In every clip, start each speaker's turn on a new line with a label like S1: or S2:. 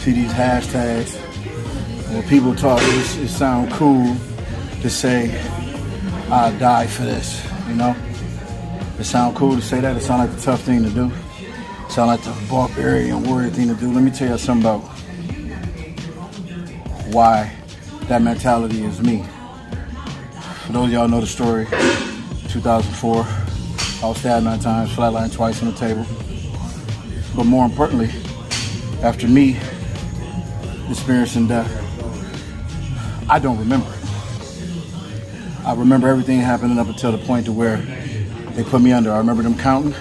S1: See these hashtags. When people talk, it sounds cool to say, I'll die for this, you know? It sounds cool to say that. It sounds like a tough thing to do. It sounds like the barbarian warrior thing to do. Let me tell you something about why that mentality is me. For those of y'all know the story, 2004, I was stabbed 9 times, flatlined twice on the table. But more importantly, after me experiencing death, I don't remember it. I remember everything happening up until the point to where they put me under. I remember them counting.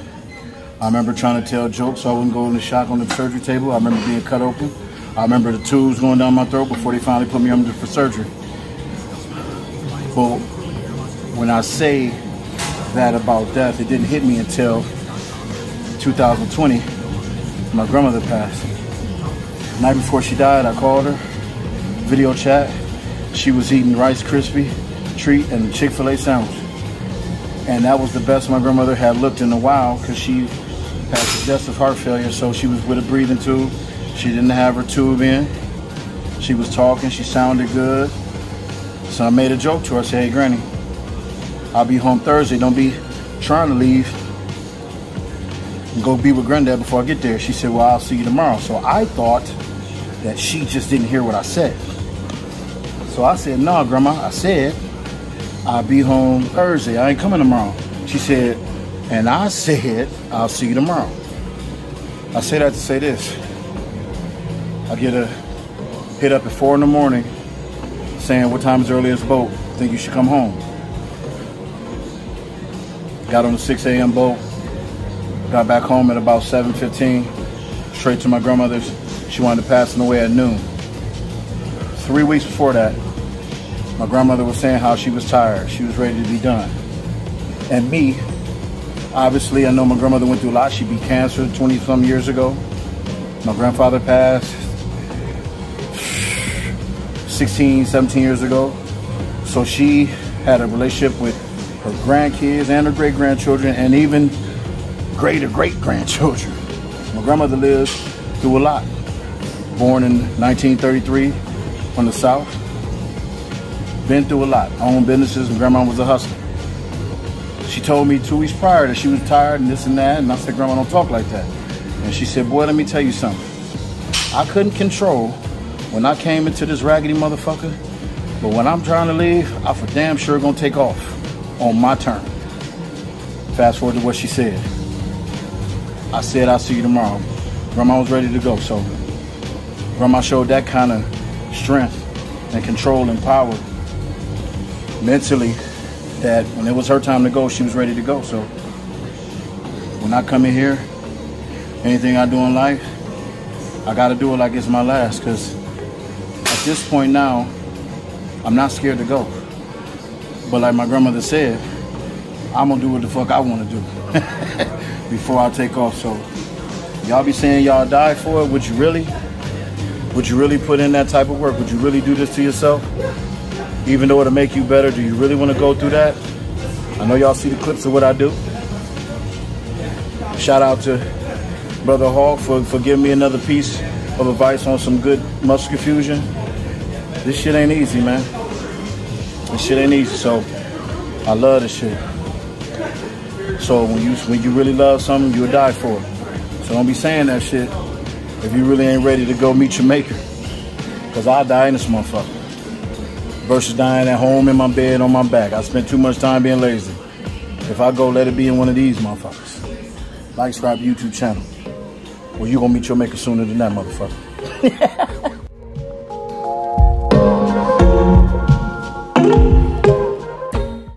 S1: I remember trying to tell jokes so I wouldn't go into shock on the surgery table. I remember being cut open. I remember the tubes going down my throat before they finally put me under for surgery. But when I say that about death, it didn't hit me until 2020. My grandmother passed. The night before she died, I called her, video chat. She was eating Rice Krispie treat and Chick-fil-A sandwich. And that was the best my grandmother had looked in a while, because she had congestive heart failure, so she was with a breathing tube. She didn't have her tube in. She was talking, she sounded good. So I made a joke to her. I said, hey, Granny, I'll be home Thursday. Don't be trying to leave and go be with Granddad before I get there. She said, well, I'll see you tomorrow. So I thought that she just didn't hear what I said. So I said, no, Grandma, I said, I'll be home Thursday. I ain't coming tomorrow. She said, and I said, I'll see you tomorrow. I say that to say this. I get a hit up at 4 in the morning saying, what time is the earliest boat? Think you should come home. Got on the 6 a.m. boat. Got back home at about 7:15. Straight to my grandmother's. She wound up passing away at noon. 3 weeks before that, my grandmother was saying how she was tired. She was ready to be done. And me, obviously, I know my grandmother went through a lot. She beat cancer 20-some years ago. My grandfather passed 16, 17 years ago. So she had a relationship with her grandkids and her great-grandchildren and even greater-great-grandchildren. My grandmother lived through a lot. Born in 1933 from the South. Been through a lot. Owned businesses, and Grandma was a hustler. She told me 2 weeks prior that she was tired and this and that, and I said, Grandma, don't talk like that. And she said, boy, let me tell you something. I couldn't control when I came into this raggedy motherfucker, but when I'm trying to leave, I for damn sure gonna take off on my turn. Fast forward to what she said. I said, I'll see you tomorrow. Grandma was ready to go, so Grandma showed that kind of strength and control and power mentally that when it was her time to go, she was ready to go. So when I come in here, anything I do in life, I got to do it like it's my last, because at this point now, I'm not scared to go. But like my grandmother said, I'm going to do what the fuck I want to do before I take off. So y'all be saying y'all die for it. Would you really? Would you really put in that type of work? Would you really do this to yourself? Even though it'll make you better, do you really want to go through that? I know y'all see the clips of what I do. Shout out to Brother Hawk for giving me another piece of advice on some good muscle fusion. This shit ain't easy, man. This shit ain't easy, so I love this shit. So when you really love something, you'll die for it. So don't be saying that shit if you really ain't ready to go meet your maker. Because I'll die in this motherfucker. versus dying at home in my bed on my back. I spent too much time being lazy. If I go, let it be in one of these motherfuckers. Like, subscribe to YouTube channel. Well, you gonna meet your maker sooner than that, motherfucker.